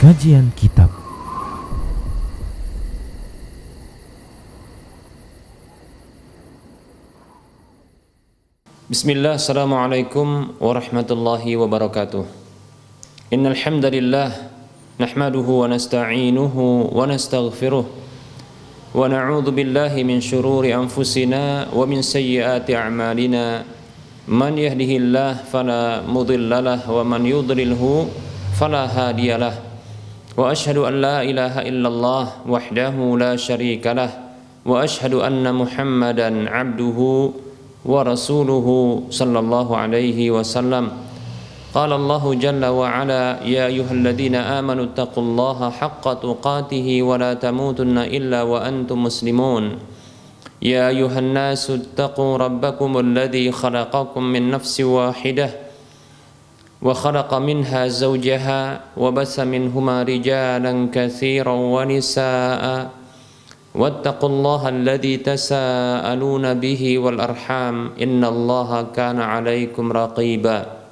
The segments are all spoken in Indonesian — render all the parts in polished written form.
Kajian Kitab. Bismillah, assalamualaikum warahmatullahi wabarakatuh. Innal hamdalillah nahmaduhu wa nasta'inuhu wa nastaghfiruh wa na'udzu billahi min shururi anfusina wa min sayyiati a'malina. Man yahdihillahu fala mudhillalah wa man yudlilhu fala hadiyalah. Wa ashhadu an la ilaha illallah wahdahu la syarikalah wa ashhadu anna Muhammadan 'abduhu wa rasuluhu sallallahu alaihi wasallam. Qala Allahu jalla wa ala ya ayyuhalladzina amanu taqullaha haqqa tuqatih wa la tamutunna illa wa antum muslimun. Ya ayyuhan nasu taqu rabbakum alladzi khalaqakum min nafsin wahidah wa khalaqa minha zawjaha wa bassa minhuma rijalan katsiran wa nisaa'a wattaqullaha alladzi tasaaluna bihi wal arham innallaha kana 'alaikum raqiba.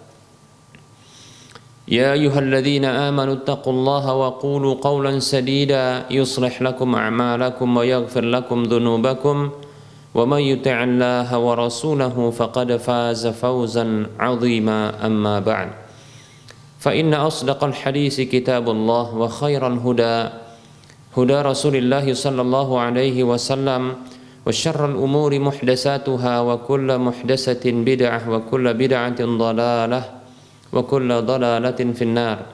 Ya ayyuhalladzina amanu taqullaha wa qulu qawlan sadida yuslih lakum a'malakum wa yaghfir lakum dhunubakum wa may yuti'illaha wa rasulahu faqad faza fawzan 'azima. Amma ba'd. Fa inna asdaqal haditsi kitabullah wa khairal huda huda Rasulillah sallallahu alaihi wasallam wa syarrul umuri muhdatsatuha wa kullu muhdatsatin bid'ah wa kullu bid'atin dhalalah wa kullu dhalalatin finnar.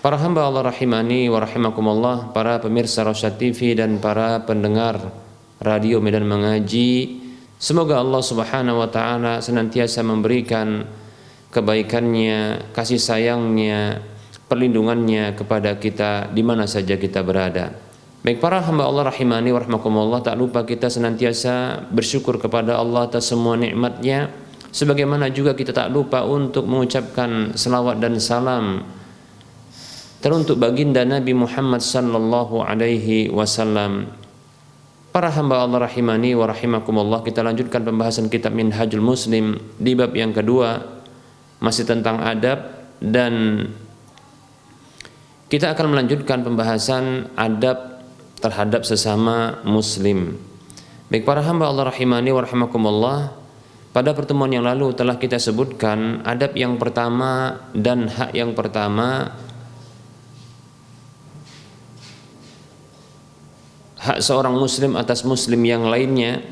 Para hamba Allah rahimani wa rahimakumullah, para pemirsa Rosyad TV dan para pendengar radio Medan Mengaji, semoga Allah Subhanahu wa taala senantiasa memberikan kebaikannya, kasih sayangnya, perlindungannya kepada kita di mana saja kita berada. Baik para hamba Allah rahimani wa rahimakumullah, tak lupa kita senantiasa bersyukur kepada Allah atas semua nikmatnya, sebagaimana juga kita tak lupa untuk mengucapkan selawat dan salam teruntuk baginda Nabi Muhammad sallallahu alaihi wasallam. Para hamba Allah rahimani wa rahimakumullah, kita lanjutkan pembahasan kitab Minhajul Muslim di bab yang kedua, masih tentang adab, dan kita akan melanjutkan pembahasan adab terhadap sesama muslim. Baik para hamba Allah rahimani wa rahimakumullah, pada pertemuan yang lalu telah kita sebutkan adab yang pertama dan hak yang pertama, hak seorang muslim atas muslim yang lainnya,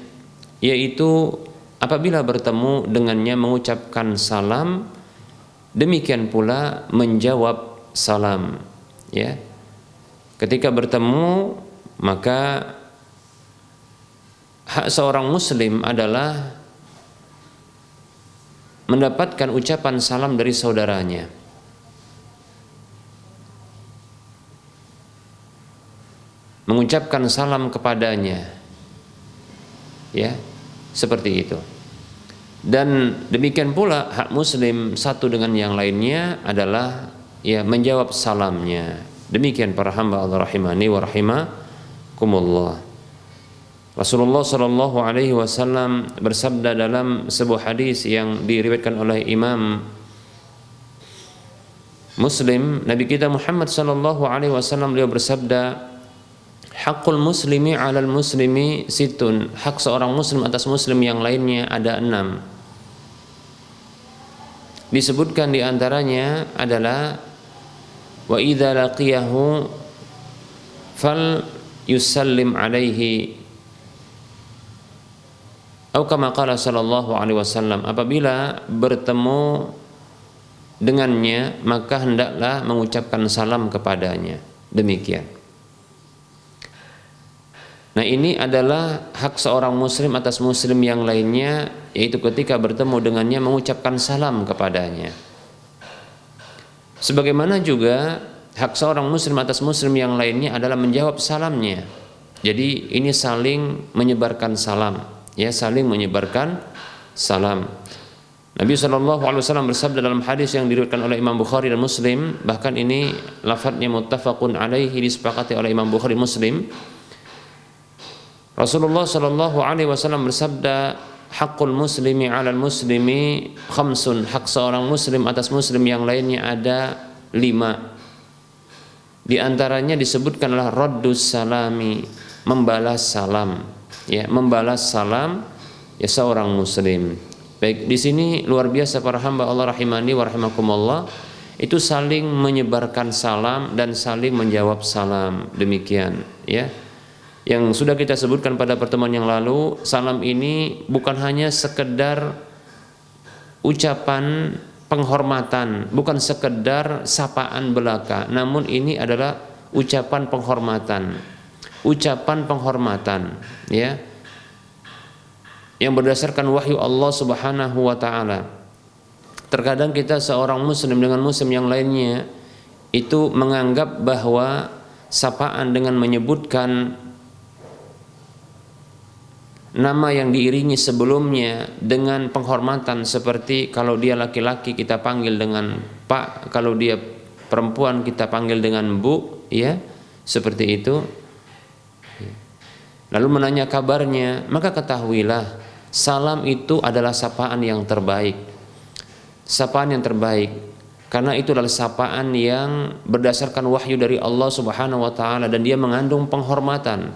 yaitu apabila bertemu dengannya mengucapkan salam, demikian pula menjawab salam. Ya, ketika bertemu maka hak seorang muslim adalah mendapatkan ucapan salam dari saudaranya. Mengucapkan salam kepadanya. Ya, seperti itu. Dan demikian pula hak muslim satu dengan yang lainnya adalah ya menjawab salamnya. Demikian para hamba Allah rahimani wa rahimakumullah. Rasulullah sallallahu alaihi wasallam bersabda dalam sebuah hadis yang diriwayatkan oleh Imam Muslim, Nabi kita Muhammad sallallahu alaihi wasallam beliau bersabda, haqqul muslimi 'alal muslimi situn, hak seorang muslim atas muslim yang lainnya ada 6. Disebutkan di antaranya adalah wa idza laqiyahu fal yusallim alaihi, atau kama qala sallallahu alaihi wasallam, apabila bertemu dengannya maka hendaklah mengucapkan salam kepadanya. Demikian. Nah, ini adalah hak seorang muslim atas muslim yang lainnya, yaitu ketika bertemu dengannya mengucapkan salam kepadanya. Sebagaimana juga hak seorang muslim atas muslim yang lainnya adalah menjawab salamnya. Jadi ini saling menyebarkan salam. Ya, saling menyebarkan salam. Nabi SAW bersabda dalam hadis yang diriwayatkan oleh Imam Bukhari dan Muslim, bahkan ini lafadznya muttafaqun alaihi, disepakati oleh Imam Bukhari Muslim. Rasulullah SAW bersabda, haqqul muslimi 'alal muslimi khamsun, hak seorang muslim atas muslim yang lainnya ada 5. Di antaranya disebutkanlah raddus salami, membalas salam, ya, membalas salam ya seorang muslim. Baik, di sini luar biasa para hamba Allah rahimani wa rahimakumullah, itu saling menyebarkan salam dan saling menjawab salam. Demikian, ya. Yang sudah kita sebutkan pada pertemuan yang lalu, salam ini bukan hanya sekedar ucapan penghormatan, bukan sekedar sapaan belaka, namun ini adalah ucapan penghormatan. Ucapan penghormatan, ya, yang berdasarkan wahyu Allah Subhanahu wa taala. Terkadang kita seorang muslim dengan muslim yang lainnya itu menganggap bahwa sapaan dengan menyebutkan nama yang diiringi sebelumnya dengan penghormatan, seperti kalau dia laki-laki kita panggil dengan Pak, kalau dia perempuan kita panggil dengan Bu, ya, seperti itu. Lalu menanya kabarnya, maka ketahuilah salam itu adalah sapaan yang terbaik. Sapaan yang terbaik, karena itu adalah sapaan yang berdasarkan wahyu dari Allah Subhanahu wa taala dan dia mengandung penghormatan.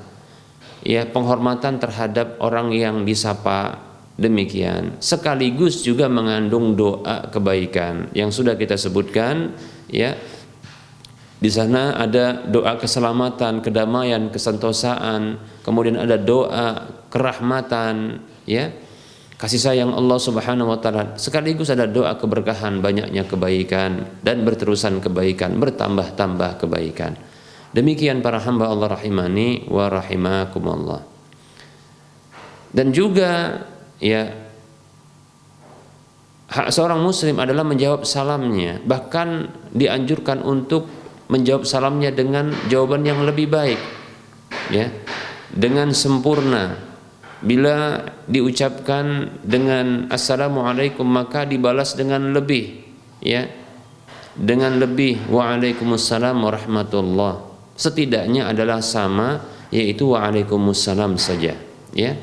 Ya, penghormatan terhadap orang yang disapa, demikian. Sekaligus juga mengandung doa kebaikan yang sudah kita sebutkan, ya. Di sana ada doa keselamatan, kedamaian, kesentosaan, kemudian ada doa kerahmatan, ya, kasih sayang Allah Subhanahu wa taala. Sekaligus ada doa keberkahan, banyaknya kebaikan dan berterusan kebaikan, bertambah-tambah kebaikan. Demikian para hamba Allah rahimani wa rahimakumullah. Dan juga, ya, hak seorang muslim adalah menjawab salamnya. Bahkan dianjurkan untuk menjawab salamnya dengan jawaban yang lebih baik, ya, dengan sempurna. Bila diucapkan dengan assalamualaikum maka dibalas dengan lebih, ya, dengan lebih waalaikumsalam warahmatullah. Setidaknya adalah sama, yaitu waalaikumsalam saja, ya.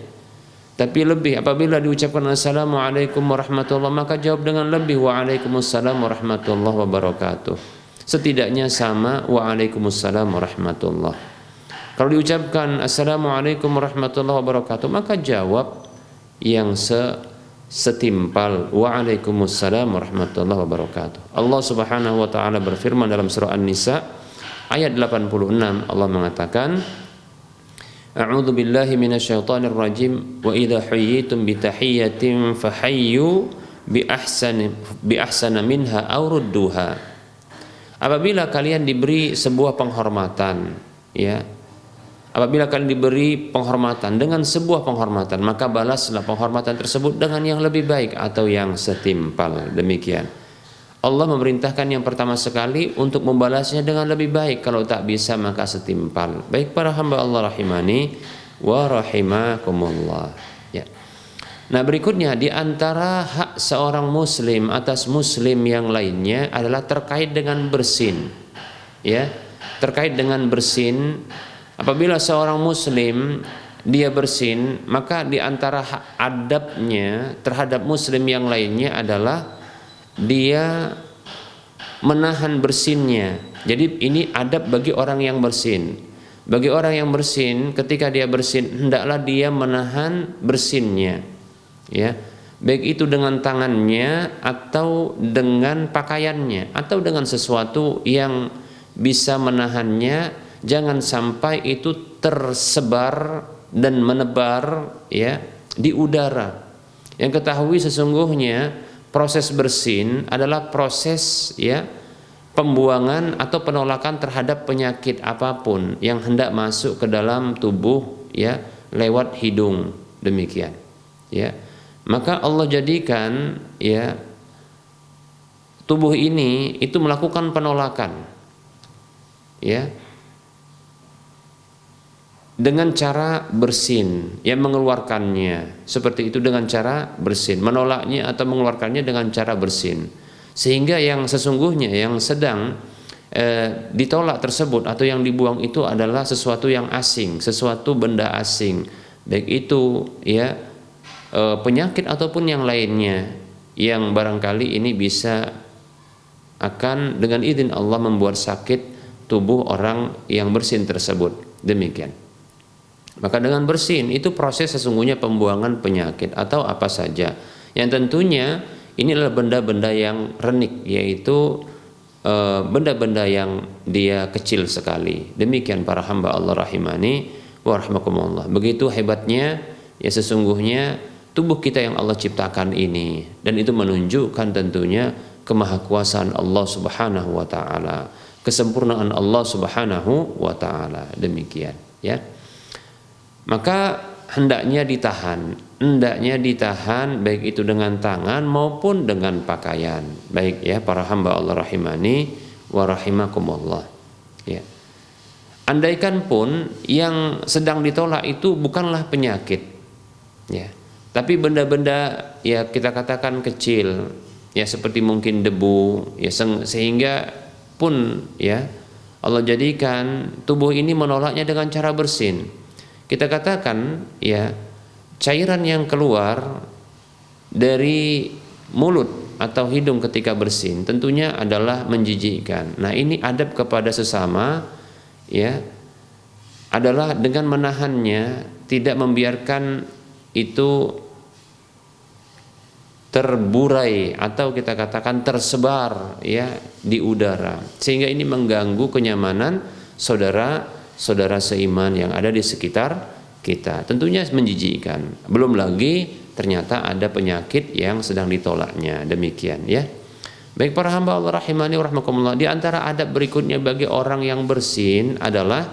Tapi lebih apabila diucapkan assalamualaikum warahmatullah maka jawab dengan lebih waalaikumsalam warahmatullahi wabarakatuh. Setidaknya sama waalaikumsalam warahmatullah. Kalau diucapkan assalamualaikum warahmatullahi wabarakatuh maka jawab yang setimpal waalaikumsalam warahmatullahi wabarakatuh. Allah Subhanahu wa taala berfirman dalam surah An-Nisa ayat 86, Allah mengatakan, A'udzu billahi minasyaitonir rajim wa idza huyyitum bi tahiyyatin fahayyu bi ahsana minha aw rudduha. Apabila kalian diberi sebuah penghormatan, ya, apabila kalian diberi penghormatan dengan sebuah penghormatan maka balaslah penghormatan tersebut dengan yang lebih baik atau yang setimpal. Demikian Allah memerintahkan yang pertama sekali untuk membalasnya dengan lebih baik, kalau tak bisa maka setimpal. Baik para hamba Allah rahimani wa rahimakumullah, ya. Nah, berikutnya di antara hak seorang muslim atas muslim yang lainnya adalah terkait dengan bersin, ya. Terkait dengan bersin, apabila seorang muslim dia bersin, maka di antara hak adabnya terhadap muslim yang lainnya adalah dia menahan bersinnya. Jadi ini adab bagi orang yang bersin. Bagi orang yang bersin, ketika dia bersin hendaklah dia menahan bersinnya, ya. Baik itu dengan tangannya atau dengan pakaiannya atau dengan sesuatu yang bisa menahannya, jangan sampai itu tersebar dan menebar, ya, di udara. Yang ketahui sesungguhnya proses bersin adalah proses, ya, pembuangan atau penolakan terhadap penyakit apapun yang hendak masuk ke dalam tubuh, ya, lewat hidung. Demikian, ya. Maka Allah jadikan, ya, tubuh ini itu melakukan penolakan, ya, dengan cara bersin, yang mengeluarkannya seperti itu dengan cara bersin, menolaknya atau mengeluarkannya dengan cara bersin, sehingga yang sesungguhnya yang sedang ditolak tersebut atau yang dibuang itu adalah sesuatu yang asing, sesuatu benda asing, baik itu, ya, penyakit ataupun yang lainnya yang barangkali ini bisa akan dengan izin Allah membuat sakit tubuh orang yang bersin tersebut. Demikian. Maka dengan bersin itu proses sesungguhnya pembuangan penyakit atau apa saja yang tentunya ini adalah benda-benda yang renik, yaitu benda-benda yang dia kecil sekali. Demikian para hamba Allah rahimani wa rahimakumullah. Begitu hebatnya ya sesungguhnya tubuh kita yang Allah ciptakan ini, dan itu menunjukkan tentunya kemahakuasaan Allah Subhanahu wa taala, kesempurnaan Allah Subhanahu wa taala. Demikian ya. Maka hendaknya ditahan baik itu dengan tangan maupun dengan pakaian. Baik ya para hamba Allah rahimani wa rahimakumullah. Ya. Andaikan pun yang sedang ditolak itu bukanlah penyakit. Ya. Tapi benda-benda ya kita katakan kecil, ya seperti mungkin debu, ya sehingga pun ya Allah jadikan tubuh ini menolaknya dengan cara bersin. Kita katakan ya cairan yang keluar dari mulut atau hidung ketika bersin tentunya adalah menjijikkan. Nah, ini adab kepada sesama ya adalah dengan menahannya, tidak membiarkan itu terburai atau kita katakan tersebar ya di udara, sehingga ini mengganggu kenyamanan saudara-saudara seiman yang ada di sekitar kita. Tentunya menjijikkan. Belum lagi ternyata ada penyakit yang sedang ditolaknya. Demikian ya. Baik para hamba Allah rahimani wa rahmakumullah, di antara adab berikutnya bagi orang yang bersin adalah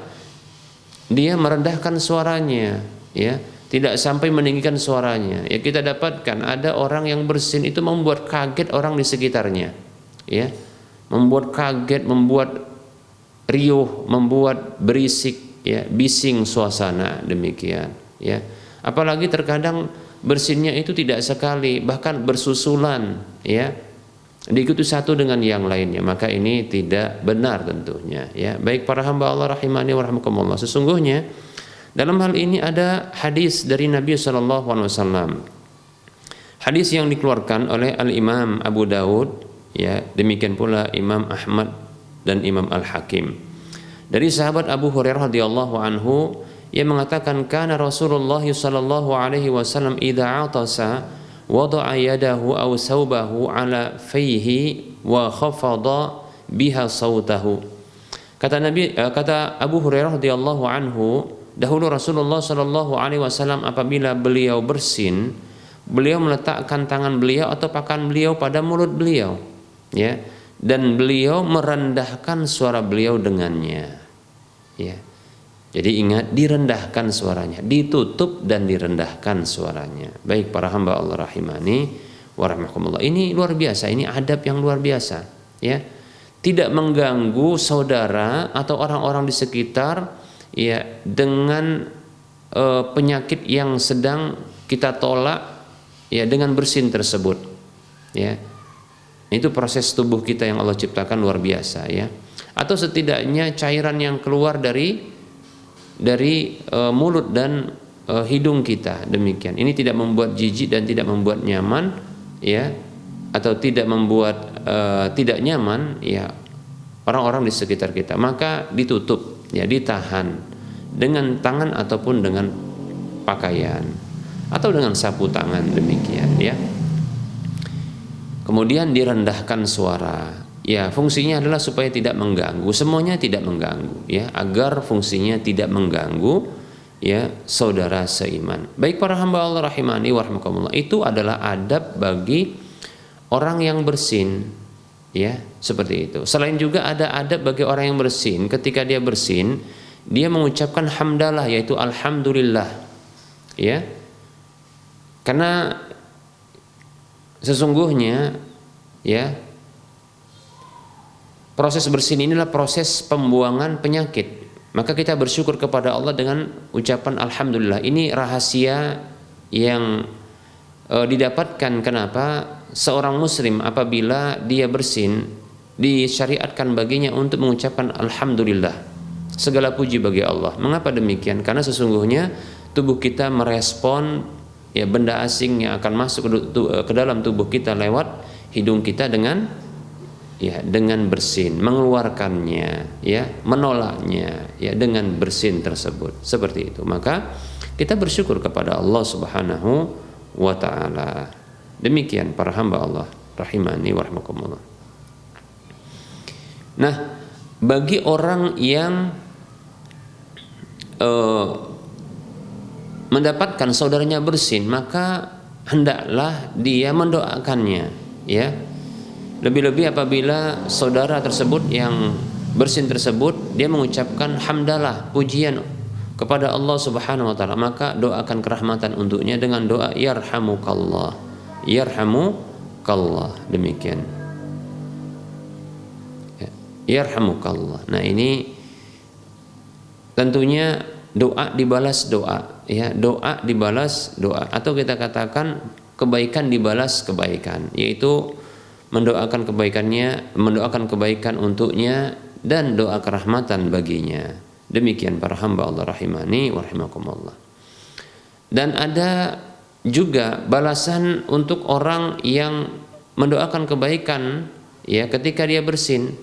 dia merendahkan suaranya ya. Tidak sampai meninggikan suaranya. Ya kita dapatkan ada orang yang bersin itu membuat kaget orang di sekitarnya. Ya. Membuat kaget, membuat riuh, membuat berisik, ya, bising suasana demikian, ya. Apalagi terkadang bersinnya itu tidak sekali, bahkan bersusulan, ya. Diikuti satu dengan yang lainnya, maka ini tidak benar tentunya, ya. Baik para hamba Allah rahimani wa rahimakumullah, sesungguhnya dalam hal ini ada hadis dari Nabi SAW. Hadis yang dikeluarkan oleh Al-Imam Abu Dawud, ya, demikian pula Imam Ahmad dan Imam Al-Hakim. Dari sahabat Abu Hurairah radhiyallahu anhu yang mengatakan kana Rasulullah sallallahu alaihi wasallam idza atasa wada'a yadahu aw saubahu ala fihi wa khafada biha sautahu. Kata Abu Hurairah radhiyallahu anhu, dahulu Rasulullah sallallahu alaihi wasallam apabila beliau bersin, beliau meletakkan tangan beliau atau pakaian beliau pada mulut beliau, ya, dan beliau merendahkan suara beliau dengannya, ya. Jadi ingat, direndahkan suaranya, ditutup dan direndahkan suaranya. Baik para hamba Allah rahimani wa rahimakumullah, ini luar biasa, ini adab yang luar biasa, ya. Tidak mengganggu saudara atau orang-orang di sekitar, ya, dengan penyakit yang sedang kita tolak, ya, dengan bersin tersebut, ya. Itu proses tubuh kita yang Allah ciptakan luar biasa, ya. Atau setidaknya cairan yang keluar dari mulut dan hidung kita, demikian. Ini tidak membuat jijik dan tidak membuat nyaman, ya, atau tidak membuat tidak nyaman, ya, orang-orang di sekitar kita. Maka ditutup, ya, ditahan dengan tangan ataupun dengan pakaian atau dengan sapu tangan, demikian, ya. Kemudian direndahkan suara, ya, fungsinya adalah supaya tidak mengganggu, semuanya tidak mengganggu, ya, agar fungsinya tidak mengganggu, ya, saudara seiman. Baik para hamba Allah rahimani wa rahimakumullah, itu adalah adab bagi orang yang bersin, ya, seperti itu. Selain juga ada adab bagi orang yang bersin, ketika dia bersin dia mengucapkan hamdalah, yaitu alhamdulillah, ya, karena sesungguhnya, ya, proses bersin inilah proses pembuangan penyakit. Maka kita bersyukur kepada Allah dengan ucapan alhamdulillah. Ini rahasia yang didapatkan. Kenapa? Seorang muslim apabila dia bersin, disyariatkan baginya untuk mengucapkan alhamdulillah, segala puji bagi Allah. Mengapa demikian? Karena sesungguhnya tubuh kita merespon, ya, benda asing yang akan masuk ke dalam tubuh kita lewat hidung kita dengan ya dengan bersin, mengeluarkannya, ya menolaknya, ya dengan bersin tersebut, seperti itu. Maka kita bersyukur kepada Allah Subhanahu wa taala. Demikian para hamba Allah rahimani wa rahimakumullah. Nah, bagi orang yang mendapatkan saudaranya bersin, maka hendaklah dia mendoakannya, ya. Lebih-lebih apabila saudara tersebut yang bersin tersebut dia mengucapkan hamdalah, pujian kepada Allah Subhanahu wa taala, maka doakan kerahmatan untuknya dengan doa yarhamukallah. Yarhamukallah, demikian. Ya, yarhamukallah. Nah, ini tentunya doa dibalas doa, ya, doa dibalas doa, atau kita katakan kebaikan dibalas kebaikan, yaitu mendoakan kebaikan untuknya dan doa kerahmatan baginya. Demikian para hamba Allah rahimani wa rahimakumullah. Dan ada juga balasan untuk orang yang mendoakan kebaikan, ya, ketika dia bersin.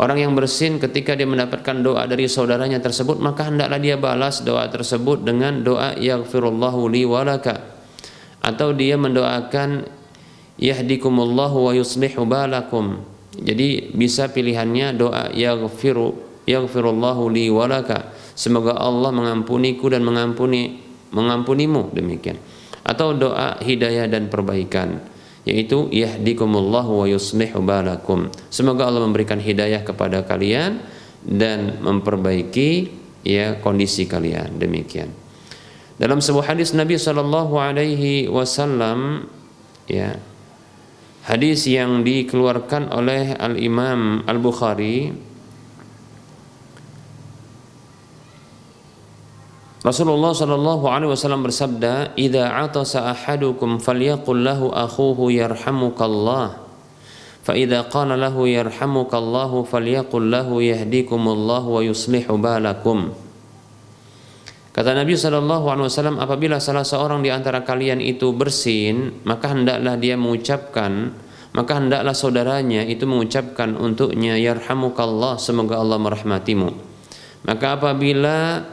Orang yang bersin ketika dia mendapatkan doa dari saudaranya tersebut, maka hendaklah dia balas doa tersebut dengan doa yaghfirullahu li walaka, atau dia mendoakan yahdikumullahu wa yuslihu balakum. Jadi bisa pilihannya doa yaghfirullahu li walaka, semoga Allah mengampuniku dan mengampunimu, demikian. Atau doa hidayah dan perbaikan, yaitu yahdikumullahu wa yuslihu balakum, semoga Allah memberikan hidayah kepada kalian dan memperbaiki, ya, kondisi kalian, demikian. Dalam sebuah hadis Nabi sallallahu alaihi wasallam, ya, hadis yang dikeluarkan oleh Al-Imam Al-Bukhari, Rasulullah sallallahu alaihi wasallam bersabda, "Idza atasa ahadukum falyaqul lahu akhuhu yarhamukallah, fa idza qala lahu yarhamukallahu falyaqul lahu yahdikumullahu wa yuslihu balakum." Kata Nabi sallallahu alaihi wasallam, apabila salah seorang di antara kalian itu bersin, maka hendaklah saudaranya itu mengucapkan untuknya yarhamukallah, semoga Allah merahmatimu. Maka apabila,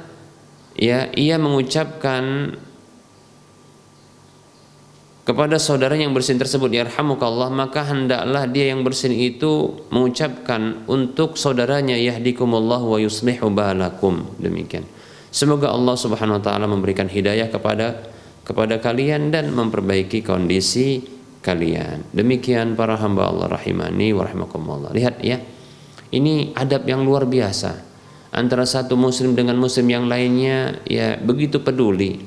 ya, ia mengucapkan kepada saudara yang bersin tersebut yarhamukallah, maka hendaklah dia yang bersin itu mengucapkan untuk saudaranya yahdikumullah wa yuslihu balakum, demikian. Semoga Allah Subhanahu wa taala memberikan hidayah kepada kalian dan memperbaiki kondisi kalian. Demikian para hamba Allah rahimani wa rahimakumullah. Lihat, ya, ini adab yang luar biasa antara satu muslim dengan muslim yang lainnya, ya, begitu peduli.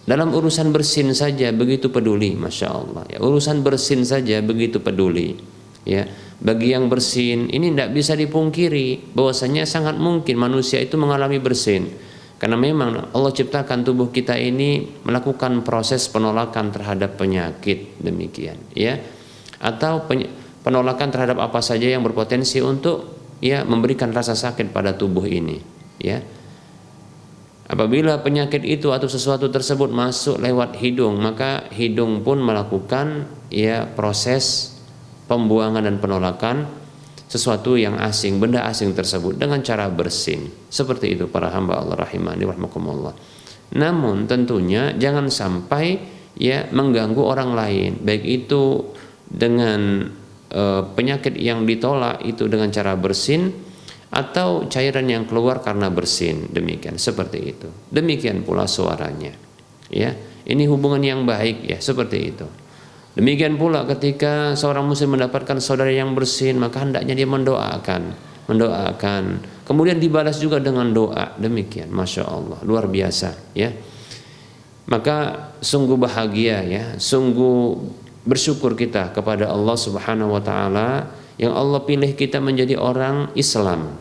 Dalam urusan bersin saja begitu peduli, Masya Allah, ya, urusan bersin saja begitu peduli, ya. Bagi yang bersin ini tidak bisa dipungkiri bahwasanya sangat mungkin manusia itu mengalami bersin, karena memang Allah ciptakan tubuh kita ini melakukan proses penolakan terhadap penyakit, demikian, ya, atau penolakan terhadap apa saja yang berpotensi untuk, ya, memberikan rasa sakit pada tubuh ini, ya. Apabila penyakit itu atau sesuatu tersebut masuk lewat hidung, maka hidung pun melakukan, ya, proses pembuangan dan penolakan sesuatu yang asing, benda asing tersebut dengan cara bersin. Seperti itu para hamba Allah rahimani wa rahimakumullah. Namun tentunya jangan sampai, ya, mengganggu orang lain, baik itu dengan penyakit yang ditolak itu dengan cara bersin, atau cairan yang keluar karena bersin, demikian, seperti itu. Demikian pula suaranya, ya, ini hubungan yang baik, ya, seperti itu. Demikian pula ketika seorang muslim mendapatkan saudara yang bersin, maka hendaknya dia mendoakan, kemudian dibalas juga dengan doa, demikian. Masya Allah, luar biasa, ya. Maka sungguh bahagia, ya, sungguh bersyukur kita kepada Allah Subhanahu wa taala yang Allah pilih kita menjadi orang Islam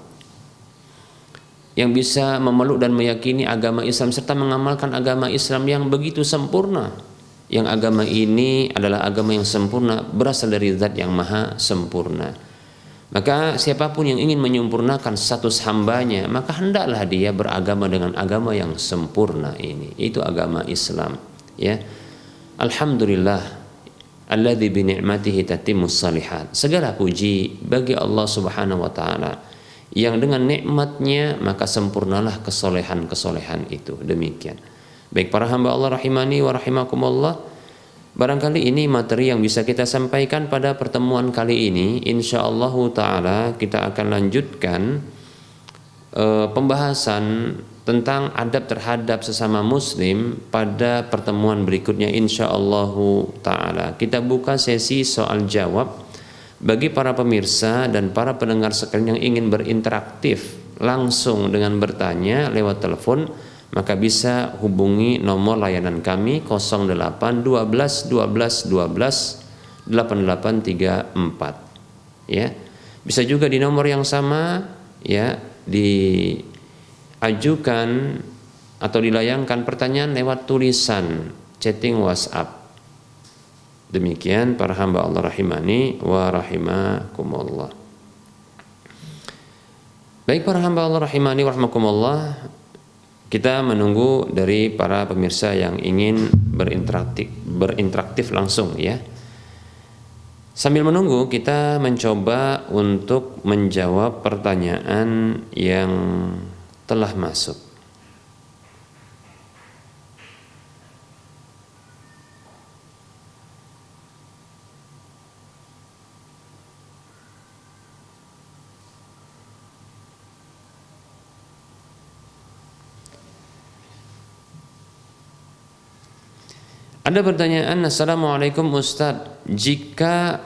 yang bisa memeluk dan meyakini agama Islam serta mengamalkan agama Islam yang begitu sempurna. Yang agama ini adalah agama yang sempurna, berasal dari Zat yang maha sempurna. Maka siapapun yang ingin menyempurnakan status hambanya, maka hendaklah dia beragama dengan agama yang sempurna ini, itu agama Islam, ya. Alhamdulillah alladzi bi ni'matihi tatimmus shalihat. Segala puji bagi Allah Subhanahu wa taala yang dengan nikmatnya maka sempurnalah kesolehan-kesolehan itu. Demikian. Baik para hamba Allah rahimani wa rahimakumullah, barangkali ini materi yang bisa kita sampaikan pada pertemuan kali ini. Insyaallah taala kita akan lanjutkan pembahasan tentang adab terhadap sesama muslim pada pertemuan berikutnya insyaallah taala. Kita buka sesi soal jawab bagi para pemirsa dan para pendengar sekalian yang ingin berinteraktif langsung dengan bertanya lewat telepon, maka bisa hubungi nomor layanan kami 08 12 12 12 8834 ya. Bisa juga di nomor yang sama ya, diajukan atau dilayangkan pertanyaan lewat tulisan chatting WhatsApp. Demikian para hamba Allah rahimani wa rahimakumullah. Baik para hamba Allah rahimani wa rahimakumullah, kita menunggu dari para pemirsa yang ingin berinteraktif langsung ya. Sambil menunggu kita mencoba untuk menjawab pertanyaan yang telah masuk. Ada pertanyaan, Assalamualaikum Ustadz, jika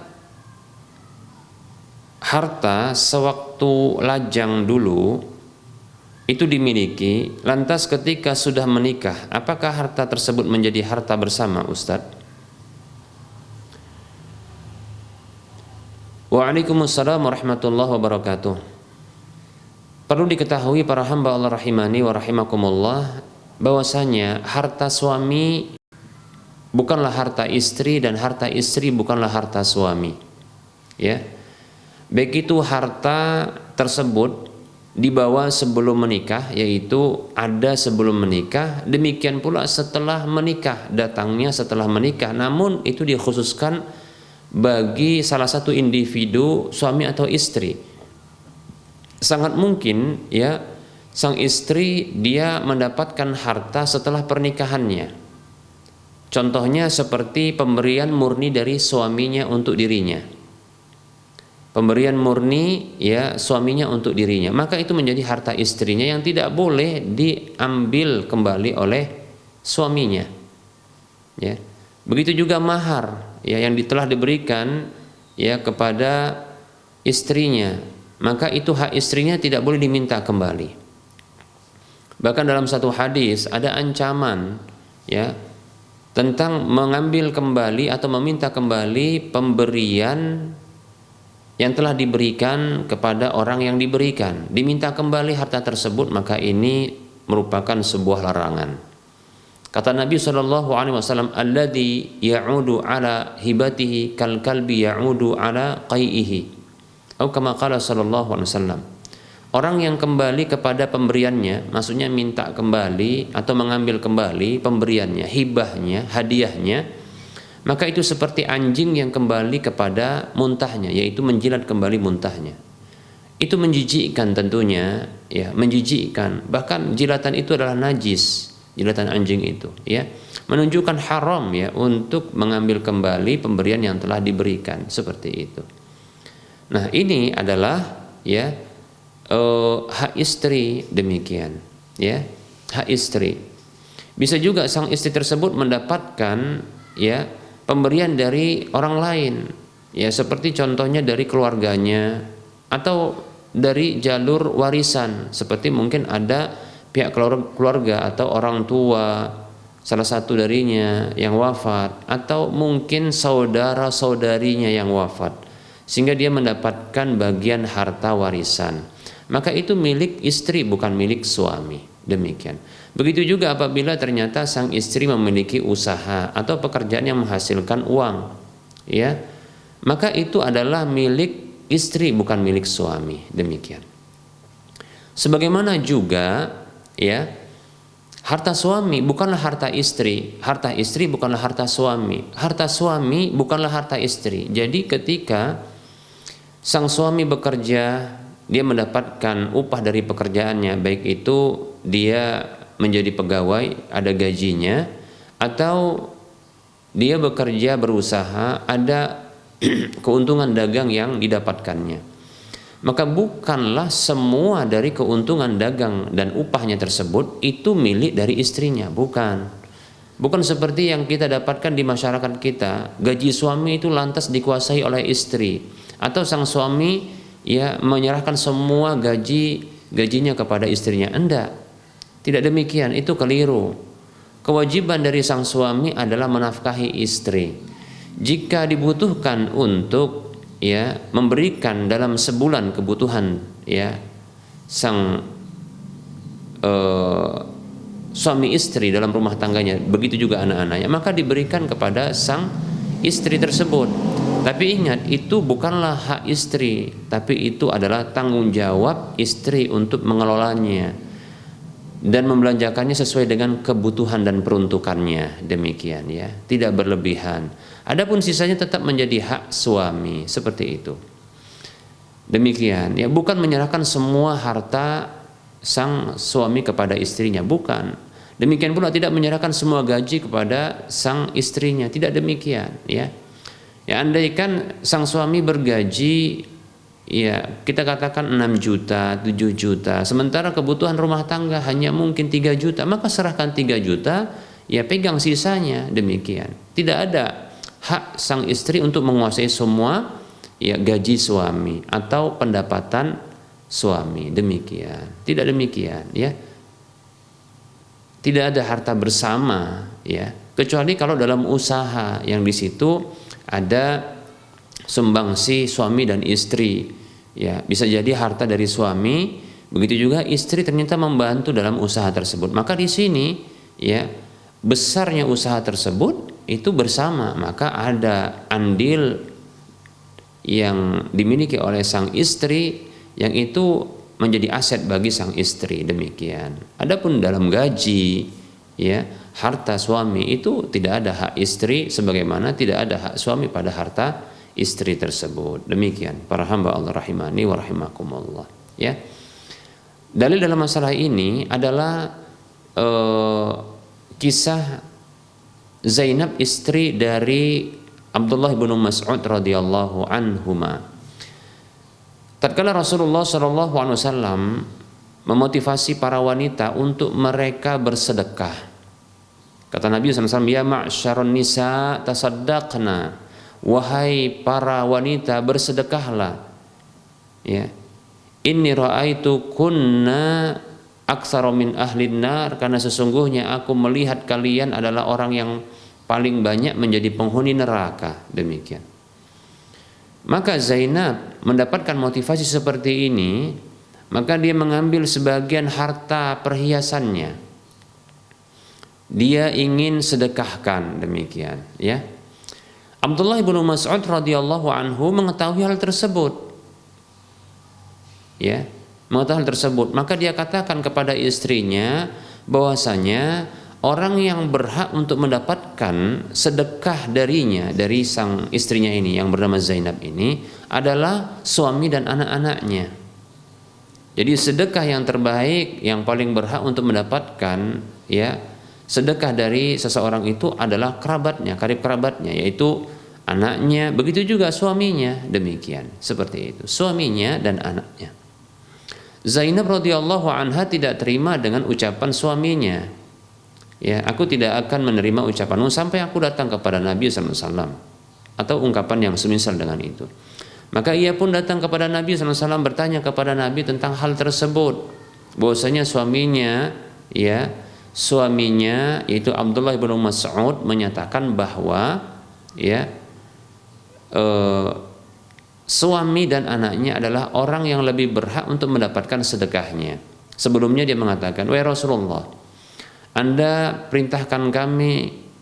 harta sewaktu lajang dulu itu dimiliki, lantas ketika sudah menikah, apakah harta tersebut menjadi harta bersama Ustadz? Waalaikumsalam warahmatullahi wabarakatuh. Perlu diketahui para hamba Allah rahimani wa rahimakumullah, bahwasanya harta suami bukanlah harta istri dan harta istri bukanlah harta suami. Ya. Baik itu harta tersebut dibawa sebelum menikah, yaitu ada sebelum menikah, demikian pula setelah menikah, datangnya setelah menikah, namun itu dikhususkan bagi salah satu individu, suami atau istri. Sangat mungkin ya, sang istri dia mendapatkan harta setelah pernikahannya. Contohnya seperti pemberian murni dari suaminya untuk dirinya. Pemberian murni ya suaminya untuk dirinya, maka itu menjadi harta istrinya yang tidak boleh diambil kembali oleh suaminya. Ya. Begitu juga mahar ya yang telah diberikan ya kepada istrinya, maka itu hak istrinya tidak boleh diminta kembali. Bahkan dalam satu hadis ada ancaman ya tentang mengambil kembali atau meminta kembali pemberian yang telah diberikan kepada orang yang diberikan. Diminta kembali harta tersebut, maka ini merupakan sebuah larangan. Kata Nabi SAW, alladzi ya'udu ala hibatihi kal kalbi ya'udu ala qai'ihi. Atau kama qala sallallahu alaihi wasallam. Orang yang kembali kepada pemberiannya, maksudnya minta kembali atau mengambil kembali pemberiannya, hibahnya, hadiahnya, maka itu seperti anjing yang kembali kepada muntahnya, yaitu menjilat kembali muntahnya. Itu menjijikkan tentunya, ya, menjijikkan. Bahkan jilatan itu adalah najis, jilatan anjing itu, ya, menunjukkan haram ya untuk mengambil kembali pemberian yang telah diberikan, seperti itu. Nah, ini adalah ya hak istri, demikian ya, hak istri. Bisa juga sang istri tersebut mendapatkan ya pemberian dari orang lain ya, seperti contohnya dari keluarganya atau dari jalur warisan, seperti mungkin ada pihak keluarga atau orang tua salah satu darinya yang wafat, atau mungkin saudara-saudarinya yang wafat, sehingga dia mendapatkan bagian harta warisan. Maka itu milik istri, bukan milik suami. Demikian. Begitu juga apabila ternyata sang istri memiliki usaha atau pekerjaan yang menghasilkan uang, ya, maka itu adalah milik istri, bukan milik suami. Demikian. Sebagaimana juga, ya, Harta suami bukanlah harta istri. Harta istri bukanlah harta suami. Harta suami bukanlah harta istri. Jadi ketika sang suami bekerja, dia mendapatkan upah dari pekerjaannya, baik itu dia menjadi pegawai, ada gajinya, atau dia bekerja berusaha, ada keuntungan dagang yang didapatkannya. Maka bukanlah semua dari keuntungan dagang dan upahnya tersebut itu milik dari istrinya, bukan. Bukan seperti yang kita dapatkan di masyarakat kita, gaji suami itu lantas dikuasai oleh istri, atau sang suami ya menyerahkan semua gajinya kepada istrinya. Enggak. Tidak demikian, itu keliru. Kewajiban dari sang suami adalah menafkahi istri. Jika dibutuhkan untuk ya memberikan dalam sebulan kebutuhan ya sang suami istri dalam rumah tangganya, begitu juga anak-anaknya, maka diberikan kepada sang istri tersebut. Tapi ingat, itu bukanlah hak istri, tapi itu adalah tanggung jawab istri untuk mengelolanya dan membelanjakannya sesuai dengan kebutuhan dan peruntukannya. Demikian ya, tidak berlebihan. Adapun sisanya tetap menjadi hak suami, seperti itu. Demikian ya, bukan menyerahkan semua harta sang suami kepada istrinya, bukan. Demikian pula tidak menyerahkan semua gaji kepada sang istrinya, tidak demikian ya. Ya, andaikan sang suami bergaji ya kita katakan 6 juta, 7 juta, sementara kebutuhan rumah tangga hanya mungkin 3 juta, maka serahkan 3 juta, ya pegang sisanya. Demikian. Tidak ada hak sang istri untuk menguasai semua ya gaji suami atau pendapatan suami. Demikian. Tidak demikian ya. Tidak ada harta bersama ya, kecuali kalau dalam usaha yang di situ ada sumbangsi suami dan istri ya, bisa jadi harta dari suami, begitu juga istri ternyata membantu dalam usaha tersebut. Maka di sini ya besarnya usaha tersebut itu bersama, maka ada andil yang dimiliki oleh sang istri yang itu menjadi aset bagi sang istri. Demikian. Adapun dalam gaji ya, harta suami itu tidak ada hak istri, sebagaimana tidak ada hak suami pada harta istri tersebut. Demikian para hamba Allah rahimani wa rahimakumullah ya. Dalil dalam masalah ini adalah kisah Zainab, istri dari Abdullah bin Mas'ud radhiyallahu anhuma. Tatkala Rasulullah SAW memotivasi para wanita untuk mereka bersedekah, kata Nabi SAW, ya ma'syarun nisa tasaddaqna, wahai para wanita bersedekahlah ya, inni ra'aitu kunna aktsara min ahlin nar, karena sesungguhnya aku melihat kalian adalah orang yang paling banyak menjadi penghuni neraka. Demikian. Maka Zainab mendapatkan motivasi seperti ini, maka dia mengambil sebagian harta perhiasannya, dia ingin sedekahkan. Demikian ya. Abdullah bin Mas'ud radhiyallahu anhu mengetahui hal tersebut ya, mengetahui hal tersebut, maka dia katakan kepada istrinya bahwasanya orang yang berhak untuk mendapatkan sedekah darinya, dari sang istrinya ini yang bernama Zainab ini, adalah suami dan anak-anaknya. Jadi sedekah yang terbaik, yang paling berhak untuk mendapatkan ya sedekah dari seseorang itu adalah kerabatnya, karib kerabatnya, yaitu anaknya, begitu juga suaminya. Demikian, seperti itu, suaminya dan anaknya. Zainab radhiyallahu anha tidak terima dengan ucapan suaminya. Ya, aku tidak akan menerima ucapanmu sampai aku datang kepada Nabi SAW, atau ungkapan yang semisal dengan itu. Maka ia pun datang kepada Nabi SAW, bertanya kepada Nabi tentang hal tersebut, bahwasanya suaminya yaitu Abdullah bin Mas'ud menyatakan bahwa ya suami dan anaknya adalah orang yang lebih berhak untuk mendapatkan sedekahnya. Sebelumnya dia mengatakan, wahai Rasulullah, Anda perintahkan kami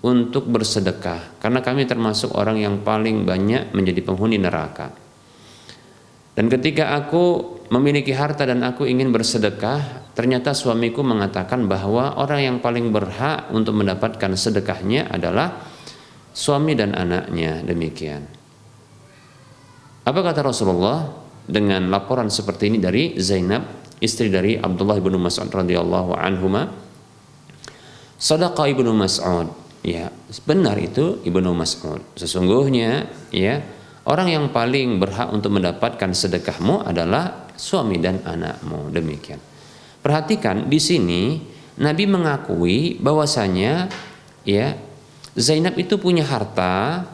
untuk bersedekah karena kami termasuk orang yang paling banyak menjadi penghuni neraka. Dan ketika aku memiliki harta dan aku ingin bersedekah, ternyata suamiku mengatakan bahwa orang yang paling berhak untuk mendapatkan sedekahnya adalah suami dan anaknya. Demikian. Apa kata Rasulullah dengan laporan seperti ini dari Zainab, istri dari Abdullah bin Mas'ud radhiyallahu anhuma? Shadaqa Ibnu Mas'ud. Ya, benar itu Ibnu Mas'ud. Sesungguhnya ya, orang yang paling berhak untuk mendapatkan sedekahmu adalah suami dan anakmu. Demikian. Perhatikan di sini Nabi mengakui bahwasanya ya, Zainab itu punya harta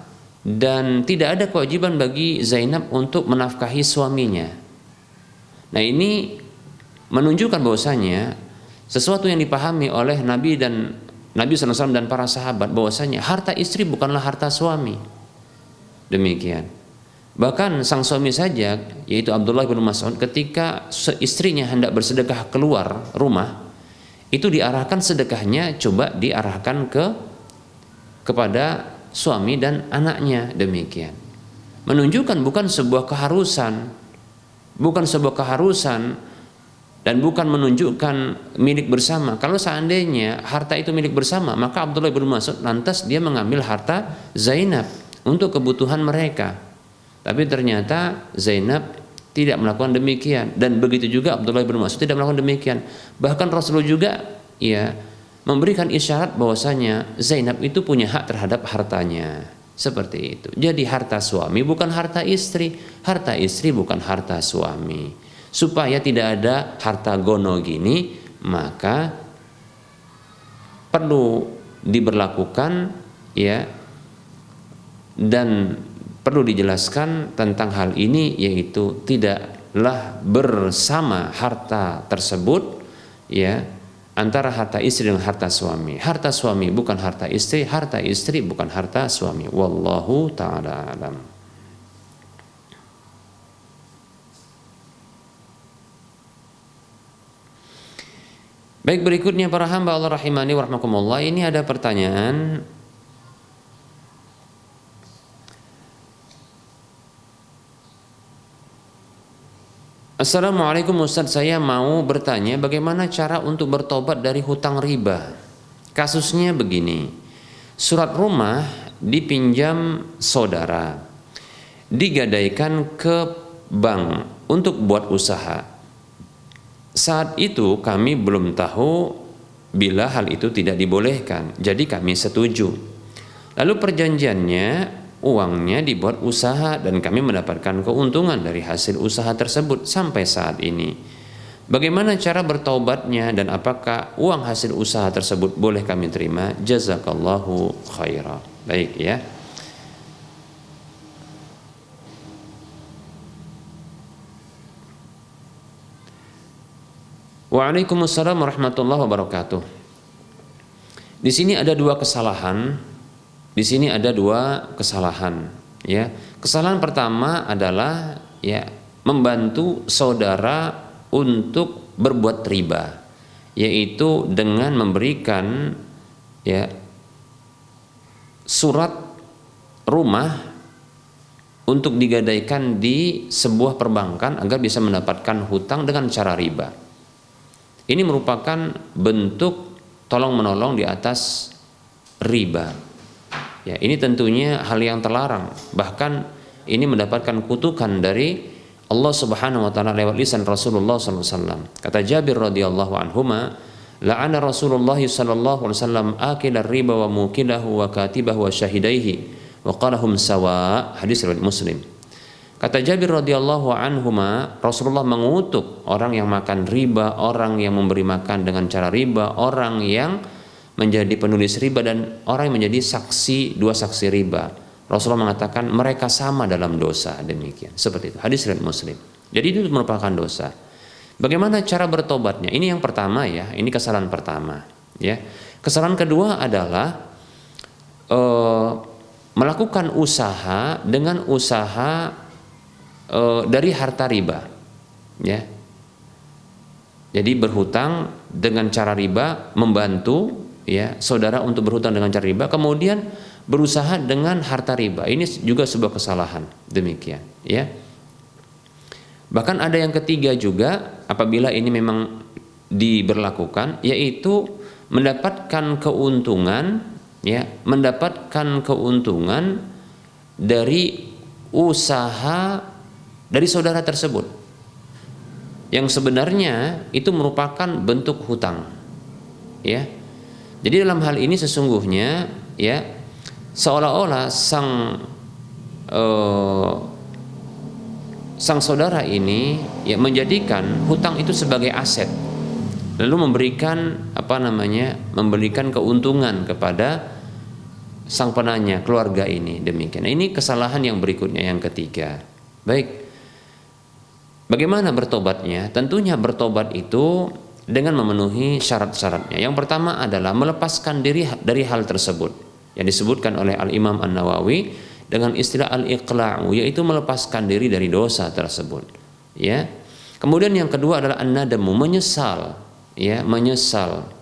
dan tidak ada kewajiban bagi Zainab untuk menafkahi suaminya. Nah, ini menunjukkan bahwasanya sesuatu yang dipahami oleh Nabi SAW dan para sahabat, bahwasanya harta istri bukanlah harta suami. Demikian. Bahkan sang suami saja, yaitu Abdullah bin Mas'ud, ketika istrinya hendak bersedekah keluar rumah, itu diarahkan sedekahnya coba diarahkan kepada suami dan anaknya. Demikian. Menunjukkan bukan sebuah keharusan, dan bukan menunjukkan milik bersama. Kalau seandainya harta itu milik bersama, maka Abdullah bin Mas'ud lantas dia mengambil harta Zainab untuk kebutuhan mereka. Tapi ternyata Zainab tidak melakukan demikian, dan begitu juga Abdullah bin Mas'ud tidak melakukan demikian. Bahkan Rasulullah juga ya memberikan isyarat bahwasanya Zainab itu punya hak terhadap hartanya. Seperti itu. Jadi harta suami bukan harta istri bukan harta suami. Supaya tidak ada harta gono gini, maka perlu diberlakukan ya, dan perlu dijelaskan tentang hal ini, yaitu tidaklah bersama harta tersebut ya, antara harta istri dan harta suami. Harta suami bukan harta istri bukan harta suami. Wallahu ta'ala alam. Baik, berikutnya para hamba Allah rahimani wa rahmakumullah, ini ada pertanyaan. Assalamualaikum Ustaz, saya mau bertanya bagaimana cara untuk bertobat dari hutang riba. Kasusnya begini, surat rumah dipinjam saudara, digadaikan ke bank untuk buat usaha. Saat itu kami belum tahu bila hal itu tidak dibolehkan, jadi kami setuju. Lalu perjanjiannya, uangnya dibuat usaha dan kami mendapatkan keuntungan dari hasil usaha tersebut sampai saat ini. Bagaimana cara bertaubatnya dan apakah uang hasil usaha tersebut boleh kami terima? Jazakallahu khaira. Baik ya. Waalaikumsalam warahmatullahi wabarakatuh. Di sini ada dua kesalahan. Ya. Kesalahan pertama adalah ya, membantu saudara untuk berbuat riba, yaitu dengan memberikan ya, surat rumah untuk digadaikan di sebuah perbankan agar bisa mendapatkan hutang dengan cara riba. Ini merupakan bentuk tolong-menolong di atas riba. Ya, ini tentunya hal yang terlarang. Bahkan ini mendapatkan kutukan dari Allah Subhanahu wa taala lewat lisan Rasulullah sallallahu alaihi wasallam. Kata Jabir radhiyallahu anhuma, la'ana Rasulullah sallallahu alaihi wasallam akilar riba wa mukilahu wa katibahu wa syahidaihi wa qalahum sawa. Hadis riwayat Muslim. Kata Jabir radhiyallahu anhuma, Rasulullah mengutuk orang yang makan riba, orang yang memberi makan dengan cara riba, orang yang menjadi penulis riba, dan orang yang menjadi dua saksi riba. Rasulullah mengatakan mereka sama dalam dosa. Demikian, seperti itu. Hadis riwayat Muslim. Jadi itu merupakan dosa. Bagaimana cara bertobatnya? Ini yang pertama ya, ini kesalahan pertama. Ya, kesalahan kedua adalah melakukan usaha dengan usaha dari harta riba, ya. Jadi berhutang dengan cara riba, membantu ya saudara untuk berhutang dengan cara riba, kemudian berusaha dengan harta riba. Ini juga sebuah kesalahan. Demikian, ya. Bahkan ada yang ketiga juga, apabila ini memang diberlakukan, yaitu mendapatkan keuntungan, ya, mendapatkan keuntungan dari usaha dari saudara tersebut, yang sebenarnya itu merupakan bentuk hutang, ya. Jadi dalam hal ini sesungguhnya, ya, seolah-olah sang saudara ini, ya, menjadikan hutang itu sebagai aset, lalu memberikan keuntungan kepada sang penanya, keluarga ini. Demikian. Ini kesalahan yang berikutnya, yang ketiga. Baik. Bagaimana bertobatnya? Tentunya bertobat itu dengan memenuhi syarat-syaratnya. Yang pertama adalah melepaskan diri dari hal tersebut, yang disebutkan oleh Al-Imam An-Nawawi dengan istilah al-iqla'u, yaitu melepaskan diri dari dosa tersebut, ya. Kemudian yang kedua adalah an-nadamu, menyesal, ya, menyesal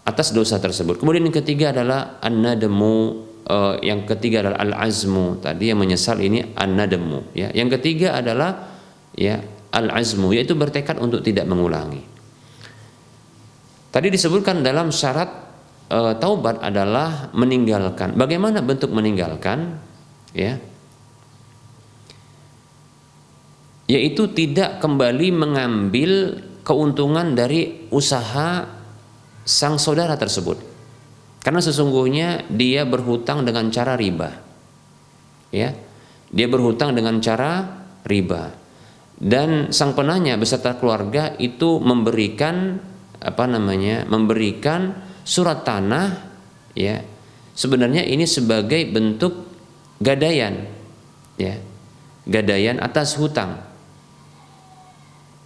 atas dosa tersebut. Kemudian yang ketiga adalah an-nadamu, yang ketiga adalah al-azmu. Tadi yang menyesal, ini an-nadamu, ya. Yang ketiga adalah, ya, al-azmu, yaitu bertekad untuk tidak mengulangi. Tadi disebutkan dalam syarat taubat adalah meninggalkan. Bagaimana bentuk meninggalkan? Ya, yaitu tidak kembali mengambil keuntungan dari usaha sang saudara tersebut, karena sesungguhnya dia berhutang dengan cara riba, ya, dia berhutang dengan cara riba, dan sang penanya beserta keluarga itu memberikan memberikan surat tanah, ya, sebenarnya ini sebagai bentuk gadaian, ya, gadaian atas hutang,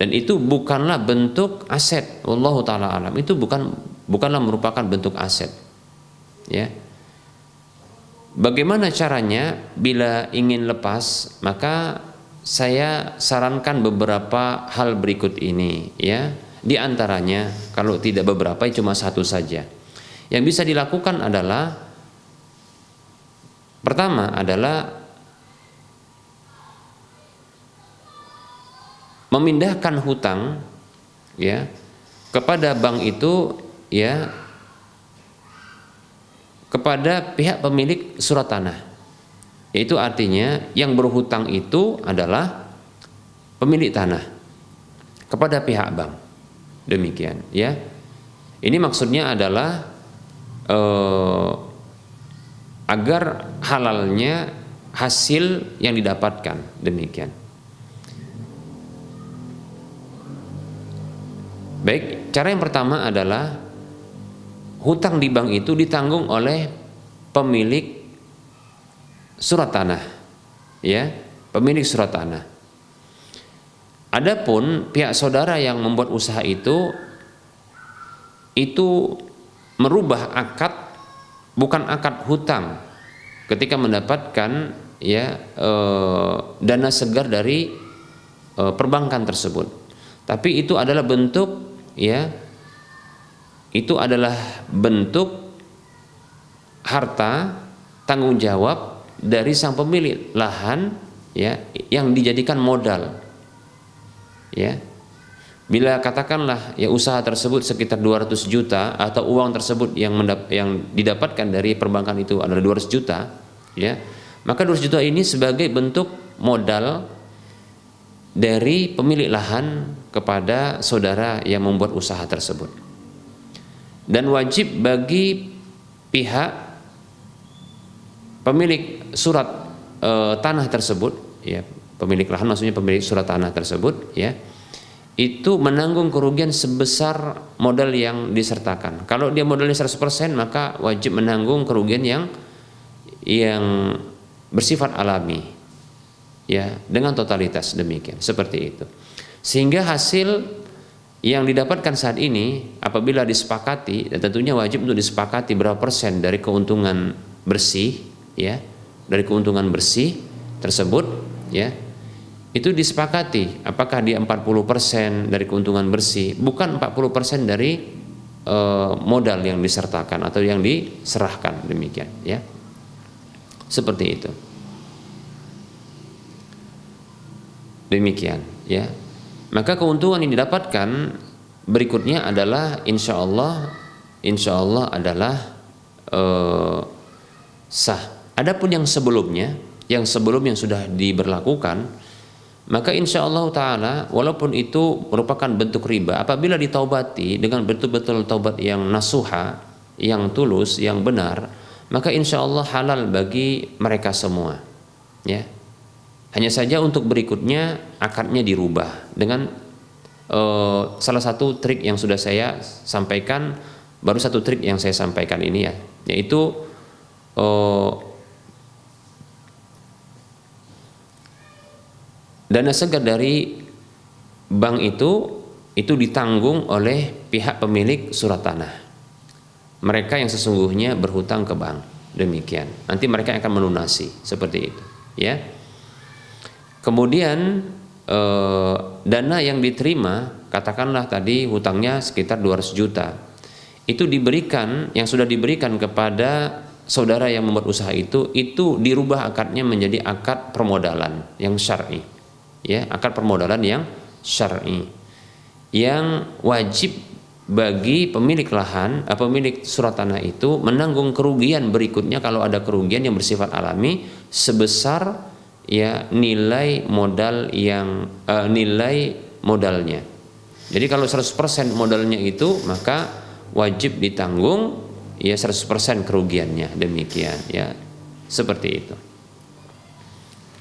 dan itu bukanlah bentuk aset. Wallahu taala alam, itu bukanlah merupakan bentuk aset, ya. Bagaimana caranya bila ingin lepas? Maka saya sarankan beberapa hal berikut ini, ya. Di antaranya, kalau tidak beberapa, cuma satu saja. Yang bisa dilakukan adalah, pertama adalah memindahkan hutang, ya, kepada bank itu, ya, kepada pihak pemilik surat tanah. Yaitu artinya yang berhutang itu adalah pemilik tanah kepada pihak bank. Demikian, ya. Ini maksudnya adalah agar halalnya hasil yang didapatkan. Demikian. Baik, cara yang pertama adalah hutang di bank itu ditanggung oleh pemilik surat tanah, ya, pemilik surat tanah. Adapun pihak saudara yang membuat usaha itu merubah akad, bukan akad hutang, ketika mendapatkan, ya, dana segar dari perbankan tersebut. Tapi itu adalah bentuk, ya, itu adalah bentuk harta tanggung jawab dari sang pemilik lahan, ya, yang dijadikan modal. Ya, bila katakanlah, ya, usaha tersebut sekitar 200 juta atau uang tersebut yang didapatkan dari perbankan itu adalah 200 juta, ya, maka 200 juta ini sebagai bentuk modal dari pemilik lahan kepada saudara yang membuat usaha tersebut. Dan wajib bagi pihak pemilik surat tanah tersebut, ya, pemilik lahan maksudnya pemilik surat tanah tersebut, ya, itu menanggung kerugian sebesar modal yang disertakan. Kalau dia modalnya 100%, maka wajib menanggung kerugian yang bersifat alami, ya, dengan totalitas. Demikian, seperti itu. Sehingga hasil yang didapatkan saat ini apabila disepakati, dan tentunya wajib untuk disepakati berapa persen dari keuntungan bersih, ya, dari keuntungan bersih tersebut, ya, itu disepakati apakah dia 40% dari keuntungan bersih, bukan 40% dari modal yang disertakan atau yang diserahkan. Demikian, ya, seperti itu. Demikian, ya. Maka keuntungan yang didapatkan berikutnya adalah insya Allah adalah sah. Adapun yang sebelumnya yang sudah diberlakukan, maka insya Allah Ta'ala walaupun itu merupakan bentuk riba, apabila ditaubati dengan betul-betul taubat yang nasuha, yang tulus, yang benar, maka insya Allah halal bagi mereka semua, ya. Hanya saja untuk berikutnya akadnya dirubah dengan salah satu trik yang sudah saya sampaikan, baru satu trik yang saya sampaikan ini ya, yaitu dana segar dari bank itu ditanggung oleh pihak pemilik surat tanah. Mereka yang sesungguhnya berhutang ke bank, demikian. Nanti mereka akan melunasi seperti itu, ya. Kemudian dana yang diterima, katakanlah tadi hutangnya sekitar 200 juta. Itu diberikan, yang sudah diberikan kepada saudara yang membuat usaha itu dirubah akadnya menjadi akad permodalan yang syar'i. Ya, akad permodalan yang syar'i. Yang wajib bagi pemilik lahan, pemilik surat tanah itu menanggung kerugian berikutnya kalau ada kerugian yang bersifat alami sebesar ya nilai modal yang nilai modalnya. Jadi kalau 100% modalnya itu, maka wajib ditanggung ya 100% kerugiannya, demikian ya. Seperti itu.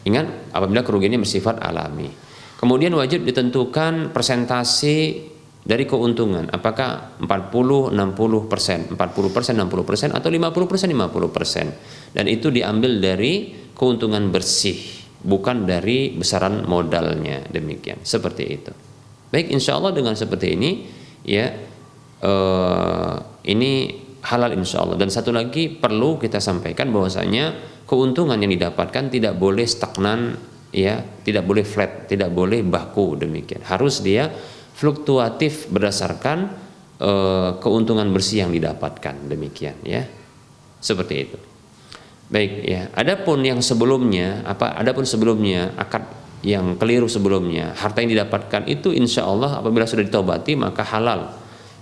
Ingat, apabila kerugiannya bersifat alami. Kemudian wajib ditentukan persentase dari keuntungan, apakah 40-60%, 40%, 60% atau 50%, 50%. Dan itu diambil dari keuntungan bersih, bukan dari besaran modalnya, demikian. Seperti itu. Baik, insya Allah dengan seperti ini ya, ini halal insya Allah. Dan satu lagi perlu kita sampaikan bahwasanya keuntungan yang didapatkan tidak boleh stagnan ya, tidak boleh flat, tidak boleh baku, demikian. Harus dia fluktuatif berdasarkan keuntungan bersih yang didapatkan, demikian ya. Seperti itu. Baik ya. Adapun sebelumnya akad yang keliru sebelumnya, harta yang didapatkan itu insya Allah apabila sudah ditaubati maka halal.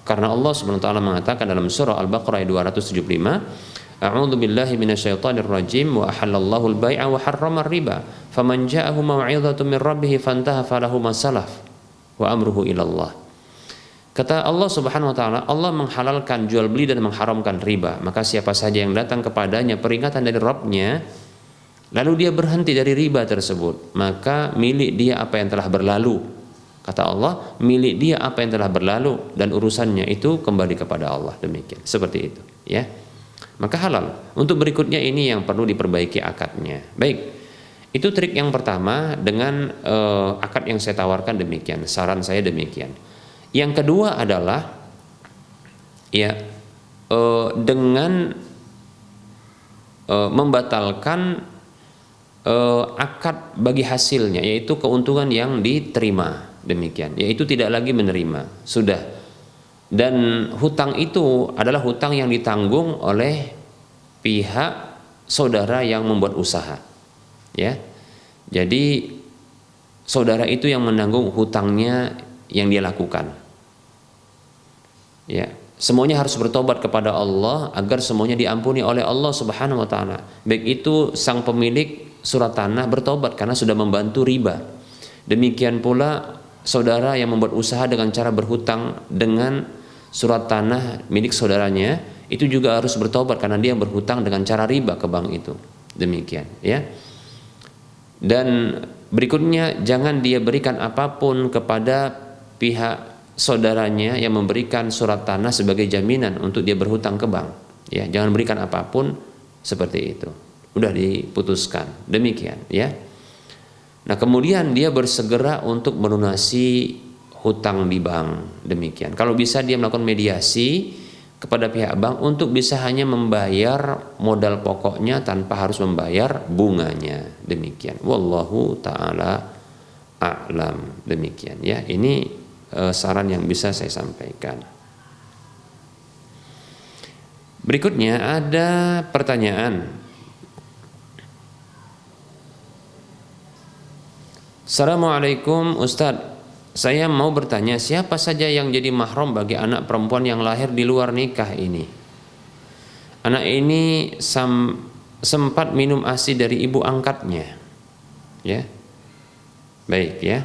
Karena Allah Subhanahu wa taala mengatakan dalam surah Al-Baqarah ayat 275, A'udzu billahi minasyaitonir rajim wa ahallallahu al-bai'a wa harrama ar-riba faman ja'ahu mau'izatun min rabbih fantaha falahu ma salaf wa amruhu ilallah. Kata Allah Subhanahu wa taala, Allah menghalalkan jual beli dan mengharamkan riba. Maka siapa saja yang datang kepadanya peringatan dari Rabb-nya, lalu dia berhenti dari riba tersebut, maka milik dia apa yang telah berlalu. Kata Allah, milik dia apa yang telah berlalu dan urusannya itu kembali kepada Allah, demikian. Seperti itu, ya. Maka halal. Untuk berikutnya ini yang perlu diperbaiki akadnya. Baik. Itu trik yang pertama dengan akad yang saya tawarkan, demikian. Saran saya demikian. Yang kedua adalah ya dengan membatalkan akad bagi hasilnya, yaitu keuntungan yang diterima, demikian. Yaitu tidak lagi menerima, sudah. Dan hutang itu adalah hutang yang ditanggung oleh pihak saudara yang membuat usaha. Ya, jadi saudara itu yang menanggung hutangnya yang dia lakukan. Ya, semuanya harus bertobat kepada Allah agar semuanya diampuni oleh Allah Subhanahu wa taala. Baik itu sang pemilik surat tanah bertobat karena sudah membantu riba. Demikian pula saudara yang membuat usaha dengan cara berhutang dengan surat tanah milik saudaranya, itu juga harus bertobat karena dia berhutang dengan cara riba ke bank itu. Demikian, ya. Dan berikutnya jangan dia berikan apapun kepada pihak saudaranya yang memberikan surat tanah sebagai jaminan untuk dia berhutang ke bank. Ya, jangan berikan apapun seperti itu. Udah diputuskan. Demikian, ya. Nah, kemudian dia bersegera untuk melunasi hutang di bank. Demikian. Kalau bisa dia melakukan mediasi kepada pihak bank untuk bisa hanya membayar modal pokoknya tanpa harus membayar bunganya. Demikian. Wallahu taala a'lam. Demikian, ya. Ini saran yang bisa saya sampaikan. Berikutnya ada pertanyaan. Assalamualaikum Ustadz, saya mau bertanya, siapa saja yang jadi mahram bagi anak perempuan yang lahir di luar nikah ini? Anak ini sempat minum ASI dari ibu angkatnya. Ya. Baik ya.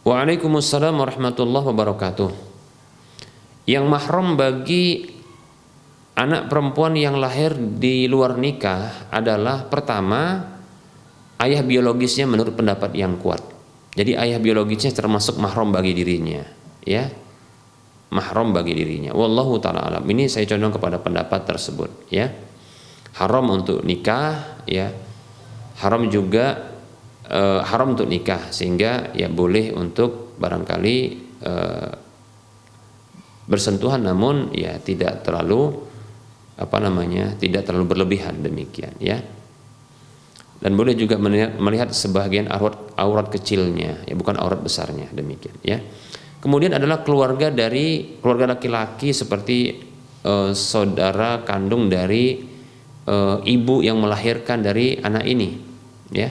Waalaikumsalam warahmatullahi wabarakatuh. Yang mahram bagi anak perempuan yang lahir di luar nikah adalah pertama ayah biologisnya menurut pendapat yang kuat. Jadi ayah biologisnya termasuk mahram bagi dirinya, ya. Mahram bagi dirinya. Wallahu taala alam. Ini saya condong kepada pendapat tersebut, ya. Haram untuk nikah, ya. Haram juga haram untuk nikah, sehingga ya boleh untuk barangkali bersentuhan, namun ya tidak terlalu tidak terlalu berlebihan, demikian ya. Dan boleh juga melihat sebagian aurat kecilnya, ya, bukan aurat besarnya, demikian ya. Kemudian adalah keluarga laki-laki seperti saudara kandung dari ibu yang melahirkan dari anak ini, ya.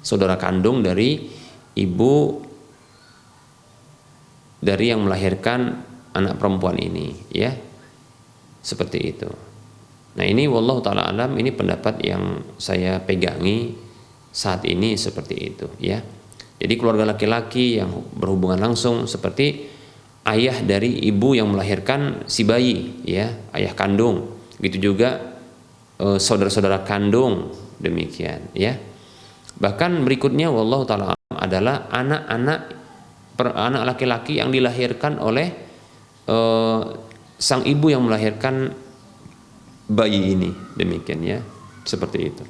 Saudara kandung dari ibu dari yang melahirkan anak perempuan ini, ya. Seperti itu. Nah, ini wallahu taala alam, ini pendapat yang saya pegangi saat ini seperti itu, ya. Jadi keluarga laki-laki yang berhubungan langsung seperti ayah dari ibu yang melahirkan si bayi, ya, ayah kandung. Begitu juga saudara-saudara kandung, demikian, ya. Bahkan berikutnya wallahu taala alam adalah anak laki-laki yang dilahirkan oleh sang ibu yang melahirkan bayi ini, demikian ya, seperti itu.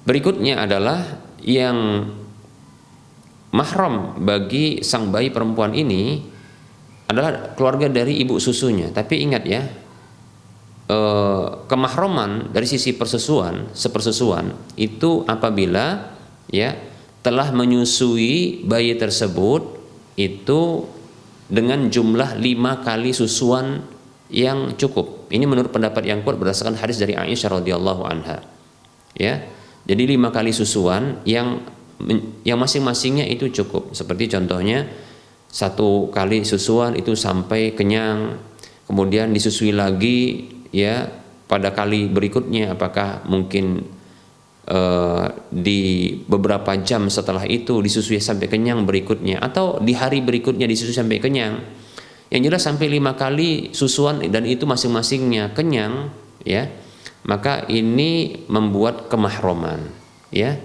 Berikutnya adalah yang mahram bagi sang bayi perempuan ini adalah keluarga dari ibu susunya. Tapi ingat ya, kemahraman dari sisi sepersusuan itu apabila ya telah menyusui bayi tersebut itu dengan jumlah 5 kali susuan yang cukup. Ini menurut pendapat yang kuat berdasarkan hadis dari Aisyah radhiyallahu anha. Ya. Jadi 5 kali susuan yang masing-masingnya itu cukup. Seperti contohnya 1 kali susuan itu sampai kenyang, kemudian disusui lagi ya pada kali berikutnya, apakah mungkin di beberapa jam setelah itu disusui sampai kenyang berikutnya, atau di hari berikutnya disusui sampai kenyang. Yang jelas sampai 5 kali susuan dan itu masing-masingnya kenyang, ya, maka ini membuat kemahroman, ya.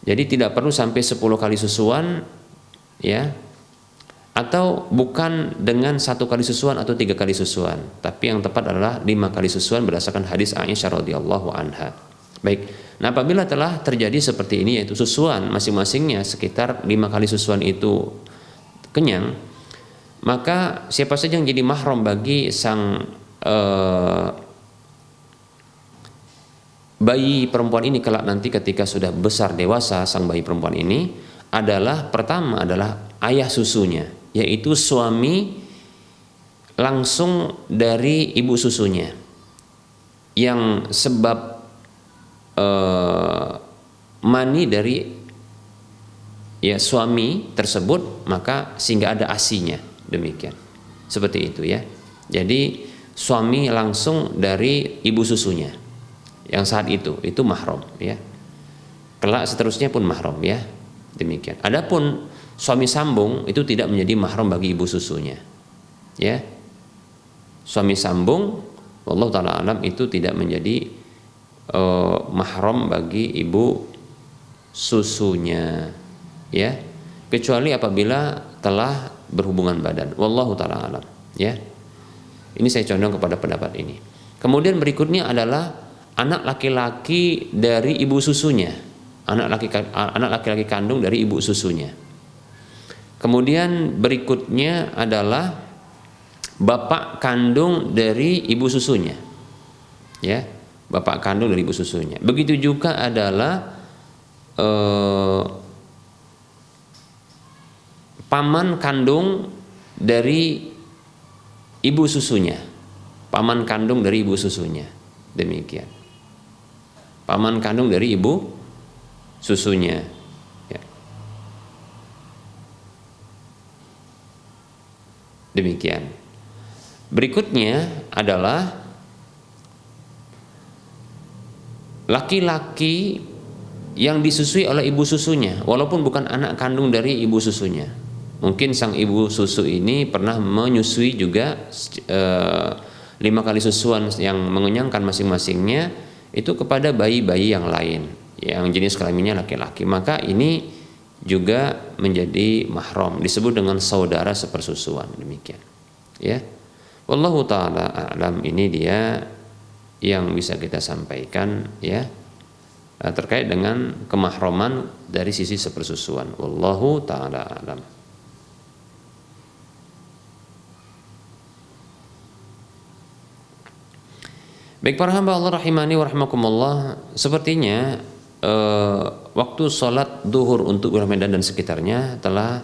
Jadi tidak perlu sampai 10 kali susuan, ya, atau bukan dengan 1 kali susuan atau 3 kali susuan, tapi yang tepat adalah 5 kali susuan berdasarkan hadis Aisyah radhiyallahu anha. Baik, nah apabila telah terjadi seperti ini, yaitu susuan masing-masingnya sekitar 5 kali susuan itu kenyang, maka siapa saja yang jadi mahram bagi sang bayi perempuan ini kelak nanti ketika sudah besar dewasa, sang bayi perempuan ini adalah pertama adalah ayah susunya, yaitu suami langsung dari ibu susunya, yang sebab mani dari ya suami tersebut maka sehingga ada asinya, demikian, seperti itu ya. Jadi suami langsung dari ibu susunya yang saat itu mahram ya. Kelak seterusnya pun mahram ya, demikian. Adapun suami sambung itu tidak menjadi mahram bagi ibu susunya, ya. Suami sambung wallahu taala alam itu tidak menjadi mahram bagi ibu susunya, ya, kecuali apabila telah berhubungan badan. Wallahu taala alam, ya. Ini saya condong kepada pendapat ini. Kemudian berikutnya adalah anak laki-laki dari ibu susunya, anak laki-laki kandung dari ibu susunya. Kemudian berikutnya adalah bapak kandung dari ibu susunya, ya, bapak kandung dari ibu susunya. Begitu juga adalah paman kandung dari ibu susunya, paman kandung dari ibu susunya. Demikian. Paman kandung dari ibu susunya. Ya. Demikian. Berikutnya adalah laki-laki yang disusui oleh ibu susunya, walaupun bukan anak kandung dari ibu susunya. Mungkin sang ibu susu ini pernah menyusui juga 5 kali susuan yang mengenyangkan masing-masingnya itu kepada bayi-bayi yang lain yang jenis kelaminnya laki-laki, maka ini juga menjadi mahram, disebut dengan saudara sepersusuan. Demikian. Ya. Wallahu taala a'lam, ini dia yang bisa kita sampaikan ya terkait dengan kemahraman dari sisi sepersusuan. Wallahu taala a'lam. Baik para hamba Allah rahimani wa rahimakumullah, sepertinya waktu sholat duhur untuk wilayah Medan dan sekitarnya telah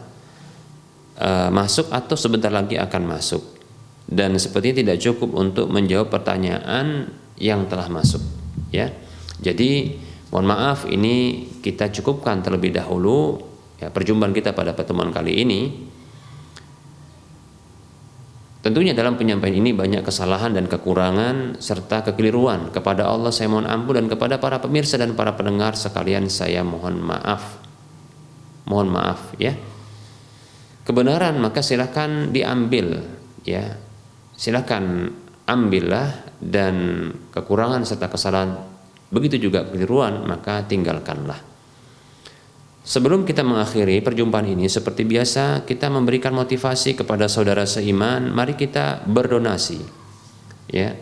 masuk atau sebentar lagi akan masuk, dan sepertinya tidak cukup untuk menjawab pertanyaan yang telah masuk ya. Jadi mohon maaf, ini kita cukupkan terlebih dahulu ya perjumpaan kita pada pertemuan kali ini. Tentunya dalam penyampaian ini banyak kesalahan dan kekurangan serta kekeliruan. Kepada Allah saya mohon ampun, dan kepada para pemirsa dan para pendengar sekalian saya mohon maaf. Mohon maaf ya. Kebenaran maka silakan diambil ya. Silakan ambillah, dan kekurangan serta kesalahan begitu juga kekeliruan maka tinggalkanlah. Sebelum kita mengakhiri perjumpaan ini, seperti biasa kita memberikan motivasi kepada saudara seiman. Mari kita berdonasi ya,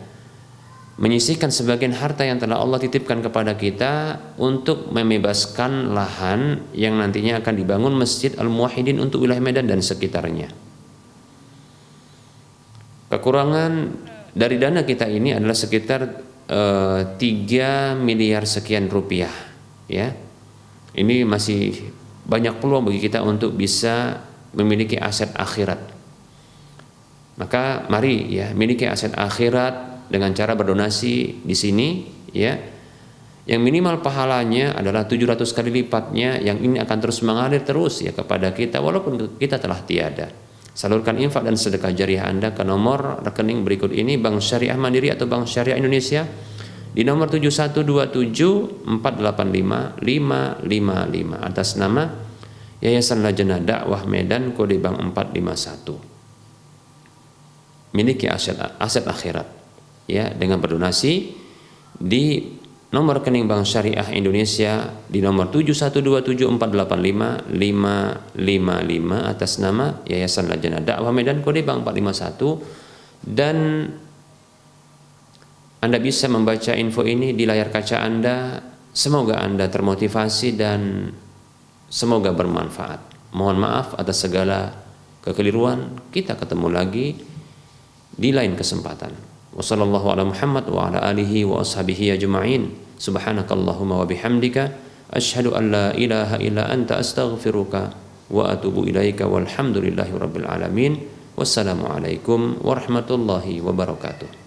menyisihkan sebagian harta yang telah Allah titipkan kepada kita untuk membebaskan lahan yang nantinya akan dibangun Masjid Al-Muwahhidin untuk wilayah Medan dan sekitarnya. Kekurangan dari dana kita ini adalah sekitar 3 miliar sekian rupiah ya. Ini masih banyak peluang bagi kita untuk bisa memiliki aset akhirat. Maka mari ya, miliki aset akhirat dengan cara berdonasi di sini ya. Yang minimal pahalanya adalah 700 kali lipatnya, yang ini akan terus mengalir terus ya kepada kita walaupun kita telah tiada. Salurkan infak dan sedekah jariah Anda ke nomor rekening berikut ini: Bank Syariah Mandiri atau Bank Syariah Indonesia di nomor 7127485555 atas nama Yayasan Lajnah Dakwah Medan, kode bank 451. Miliki aset akhirat ya dengan berdonasi di nomor rekening Bank Syariah Indonesia di nomor 7127485555 atas nama Yayasan Lajnah Dakwah Medan, kode bank 451. Dan Anda bisa membaca info ini di layar kaca Anda. Semoga Anda termotivasi dan semoga bermanfaat. Mohon maaf atas segala kekeliruan. Kita ketemu lagi di lain kesempatan. Wassallallahu ala Muhammad wa ala alihi wa ashabihi ajma'in. Subhanakallahumma wa bihamdika asyhadu an la ilaha illa anta astaghfiruka wa atubu ilaika walhamdulillahi rabbil alamin. Wassalamualaikum warahmatullahi wabarakatuh.